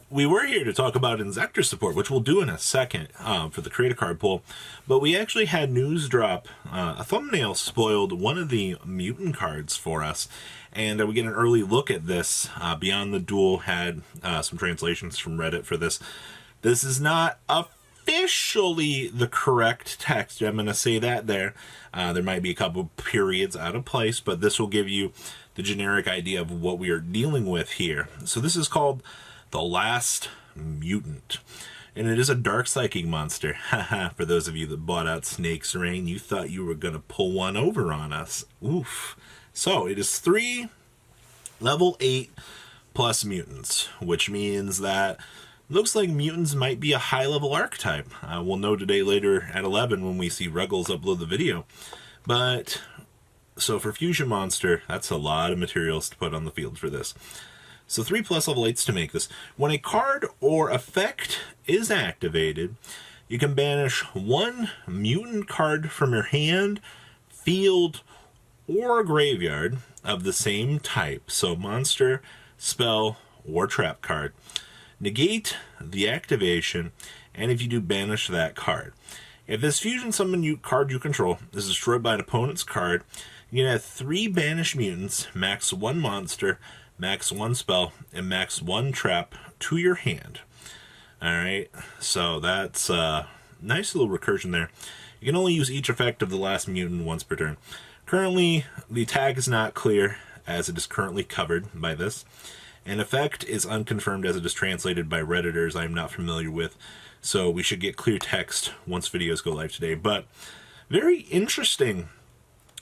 We were here to talk about Inzektor support, which we'll do in a second for the Create A Card poll, but we actually had news drop. A thumbnail spoiled one of the mutant cards for us, and we get an early look at this. Beyond the Duel had some translations from Reddit for this. This is not officially the correct text. I'm going to say that there. There might be a couple periods out of place, but this will give you the generic idea of what we are dealing with here. So this is called The Last Mutant, and it is a dark psychic monster. Haha, for those of you that bought out Snake's Reign, you thought you were going to pull one over on us. Oof. So it is 3 level 8 plus mutants, which means that looks like mutants might be a high level archetype. We'll know today later at 11 when we see Ruggles upload the video. But so for Fusion Monster, that's a lot of materials to put on the field for this. So 3 plus level 8s to make this. When a card or effect is activated, you can banish 1 mutant card from your hand, field, or graveyard of the same type. So monster, spell, or trap card. Negate the activation, and if you do, banish that card. If this fusion summon card you control is destroyed by an opponent's card, you can add 3 banished mutants, max 1 monster, max 1 spell, and max 1 trap to your hand. Alright, so that's a nice little recursion there. You can only use each effect of the last mutant once per turn. Currently, the tag is not clear, as it is currently covered by this. An effect is unconfirmed as it is translated by Redditors I am not familiar with, so we should get clear text once videos go live today. But very interesting.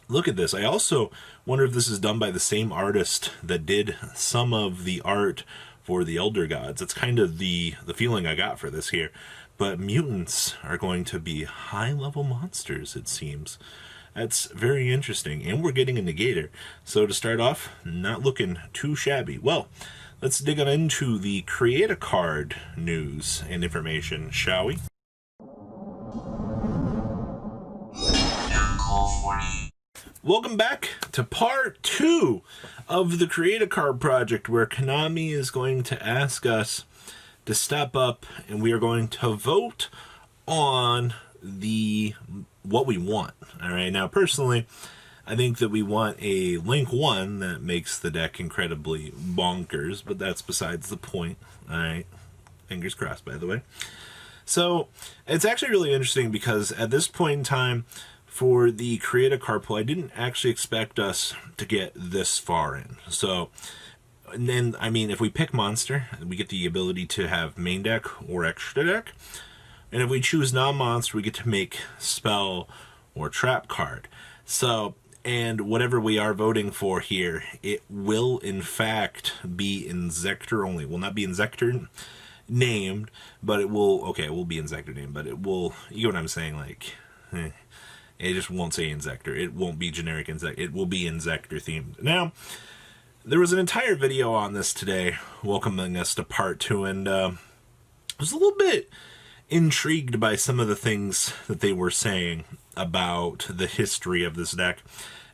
Look at this. I also wonder if this is done by the same artist that did some of the art for the Elder Gods. That's kind of the feeling I got for this here. But mutants are going to be high-level monsters, it seems. That's very interesting. And we're getting a negator. So to start off, not looking too shabby. Well, let's dig on into the Create A Card news and information, shall we? Welcome back to part 2 of the Create A Card project, where Konami is going to ask us to step up and we are going to vote on what we want. Alright, now personally, I think that we want a Link 1 that makes the deck incredibly bonkers, but that's besides the point. Alright, fingers crossed, by the way. So, it's actually really interesting because at this point in time, for the Create A Card poll, I didn't actually expect us to get this far in. So, and then, I mean, if we pick Monster, we get the ability to have main deck or extra deck. And if we choose non-monster, we get to make spell or trap card. So, and whatever we are voting for here, it will in fact be Inzektor only. It will not be Inzektor named, but it will, okay, it will be Inzektor named, but it will, you know what I'm saying, like, it just won't say Inzektor. It won't be generic Inzektor. It will be Inzektor themed. Now, there was an entire video on this today, welcoming us to part 2, and I was a little bit intrigued by some of the things that they were saying about the history of this deck.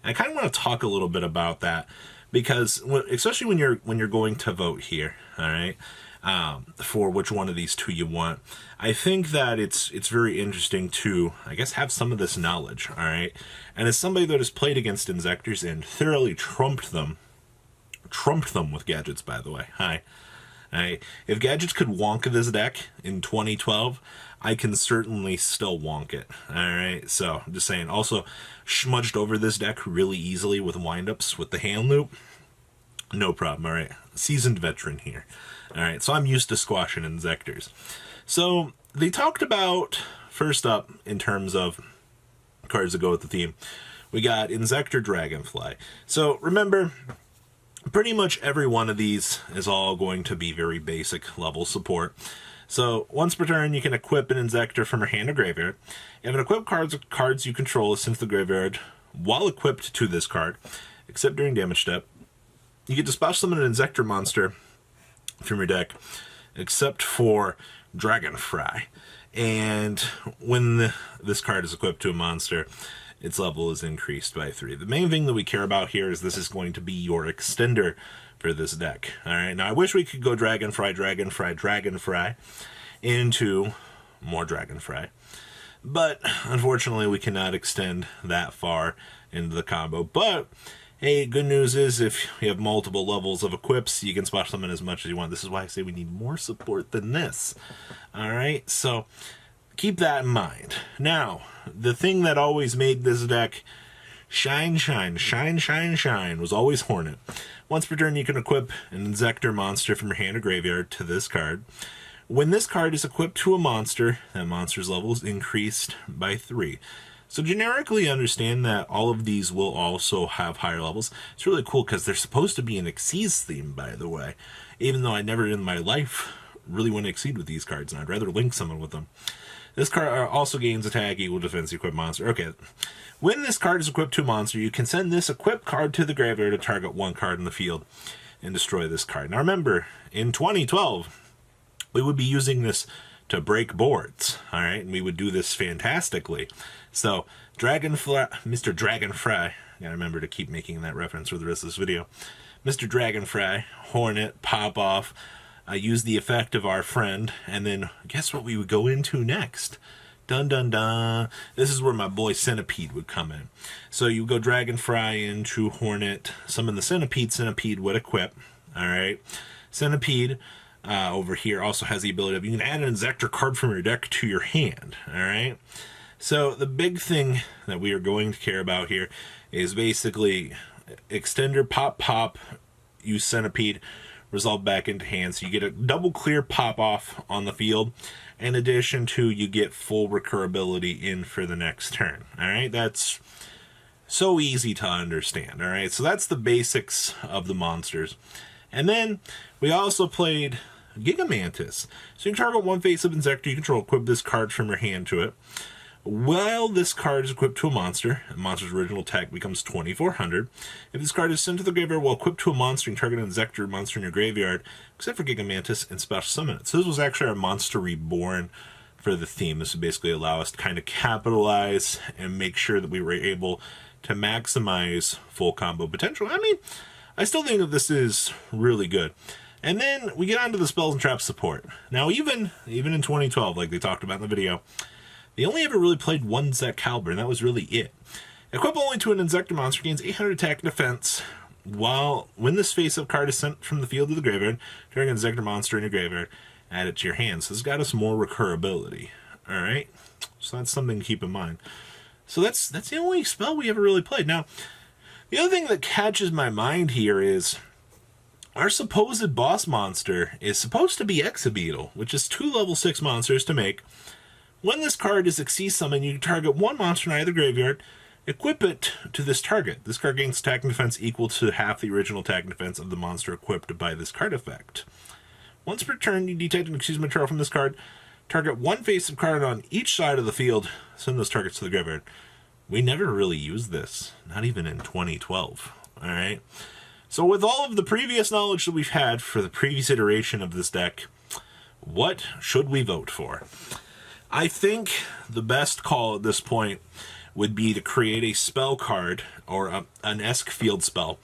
And I kind of want to talk a little bit about that because, especially when you're going to vote here, all right, for which one of these 2 you want, I think that it's very interesting to, I guess, have some of this knowledge, all right. And as somebody that has played against Inzektors and thoroughly trumped them with gadgets, by the way, hi. If gadgets could wonk this deck in 2012, I can certainly still wonk it. Alright, so I'm just saying. Also, smudged over this deck really easily with windups with the hand loop. No problem, alright. Seasoned veteran here. Alright, so I'm used to squashing Inzektors. So, they talked about, first up, in terms of cards that go with the theme, we got Inzektor Dragonfly. So, remember, pretty much every one of these is all going to be very basic level support. So once per turn, you can equip an Inzektor from your hand or graveyard. If an equipped cards you control is sent to the graveyard while equipped to this card, except during damage step, you get to special summon an Inzektor monster from your deck, except for Dragonfly. And when this card is equipped to a monster, its level is increased by 3. The main thing that we care about here is this is going to be your extender for this deck. Alright, now I wish we could go Dragonfry into more Dragonfry. But, unfortunately, we cannot extend that far into the combo. But, hey, good news is if you have multiple levels of equips, you can special summon as much as you want. This is why I say we need more support than this. Alright, so keep that in mind. Now, the thing that always made this deck shine was always Hornet. Once per turn, you can equip an Inzektor monster from your hand or graveyard to this card. When this card is equipped to a monster, that monster's level is increased by 3. So generically understand that all of these will also have higher levels. It's really cool because they're supposed to be an Exceeds theme, by the way. Even though I never in my life really want to Exceed with these cards, and I'd rather link someone with them. This card also gains attack equal defense equipped monster. Okay, when this card is equipped to a monster, you can send this equipped card to the graveyard to target one card in the field and destroy this card. Now remember, in 2012, we would be using this to break boards, alright? And we would do this fantastically. So, Mr. Dragonfry, gotta remember to keep making that reference for the rest of this video. Mr. Dragonfry, Hornet, Pop Off, use the effect of our friend, and then guess what we would go into next? Dun dun dun. This is where my boy Centipede would come in. So you go Dragonfry into Hornet, summon the Centipede. Centipede would equip. Alright. Centipede over here also has the ability of you can add an Inzektor card from your deck to your hand. Alright. So the big thing that we are going to care about here is basically extender, pop, use Centipede, resolve back into hand. So you get a double clear pop off on the field. In addition to, you get full recurability in for the next turn. Alright, that's so easy to understand. Alright, so that's the basics of the monsters. And then we also played Gigamantis. So you can target one face of Inzektor you control, equip this card from your hand to it. While this card is equipped to a monster, the monster's original attack becomes 2400. If this card is sent to the graveyard while equipped to a monster, you can target an Inzektor monster in your graveyard, except for Gigamantis, and special summon it. So this was actually our monster reborn for the theme. This would basically allow us to kind of capitalize and make sure that we were able to maximize full combo potential. I mean, I still think that this is really good. And then we get onto the spells and traps support. Now, even in 2012, like they talked about in the video, they only ever really played one Zek Caliber, and that was really it. Equip only to an Inzektor monster, gains 800 attack and defense, when this face-up card is sent from the field to the graveyard, target an Inzektor monster in your graveyard, add it to your hand. So this got us more recurability. Alright? So that's something to keep in mind. So that's the only spell we ever really played. Now, the other thing that catches my mind here is our supposed boss monster is supposed to be Exabeetle, which is 2 level 6 monsters to make. When this card is Exceed Summon, you target one monster in either graveyard, equip it to this target. This card gains attack and defense equal to half the original attack and defense of the monster equipped by this card effect. Once per turn, you detect an Exceed material from this card, target one face-up card on each side of the field, send those targets to the graveyard. We never really used this, not even in 2012. Alright? So with all of the previous knowledge that we've had for the previous iteration of this deck, what should we vote for? I think the best call at this point would be to create a spell card, or an Esk field spell,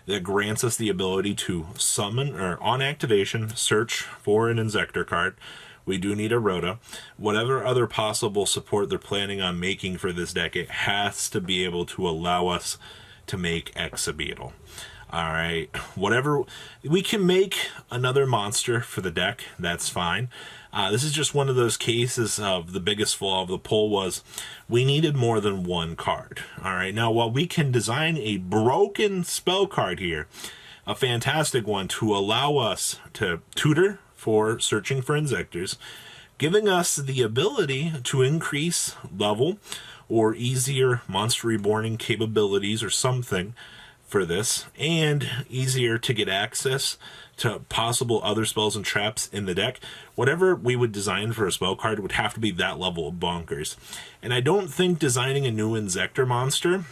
that grants us the ability to summon, or on activation, search for an Inzektor card. We do need a Rhoda. Whatever other possible support they're planning on making for this deck, it has to be able to allow us to make Exabeetle. Alright, whatever, we can make another monster for the deck, that's fine. This is just one of those cases of the biggest flaw of the poll was we needed more than one card. Alright, now while we can design a broken spell card here, a fantastic one to allow us to tutor for searching for Inzektors, giving us the ability to increase level or easier monster reborning capabilities or something for this, and easier to get access to possible other spells and traps in the deck. Whatever we would design for a spell card would have to be that level of bonkers. And I don't think designing a new Inzektor monster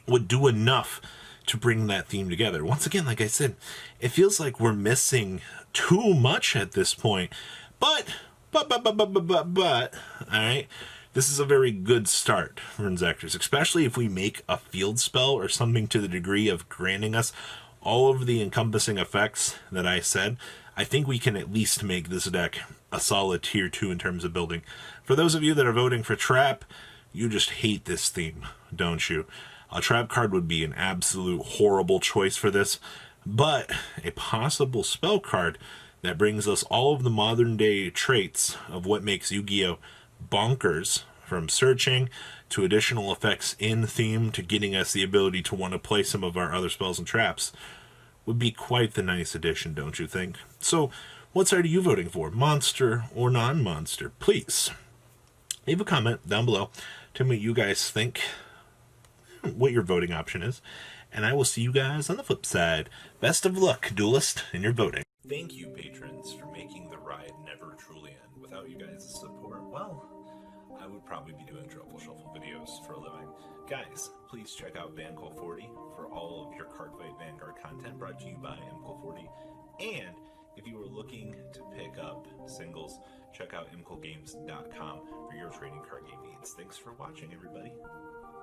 would do enough to bring that theme together. Once again, like I said, it feels like we're missing too much at this point. But, alright, This is a very good start for Inzektors, especially if we make a field spell or something to the degree of granting us all of the encompassing effects that I said. I think we can at least make this deck a solid tier 2 in terms of building. For those of you that are voting for Trap, you just hate this theme, don't you? A Trap card would be an absolute horrible choice for this, but a possible spell card that brings us all of the modern day traits of what makes Yu-Gi-Oh! Bonkers, from searching to additional effects in theme to getting us the ability to want to play some of our other spells and traps, would be quite the nice addition, don't you think? So, what side are you voting for, monster or non-monster? Please leave a comment down below. Tell me what you guys think, what your voting option is, and I will see you guys on the flip side. Best of luck, duelist, in your voting. Thank you, patrons, for making the ride never truly end. Without you guys' support, well, I would probably be doing Truffle Shuffle videos for a living. Guys, please check out Vanquill40 for all of your Cardfight Vanguard content brought to you by Imquill40. And if you are looking to pick up singles, check out imquillgames.com for your trading card game needs. Thanks for watching, everybody.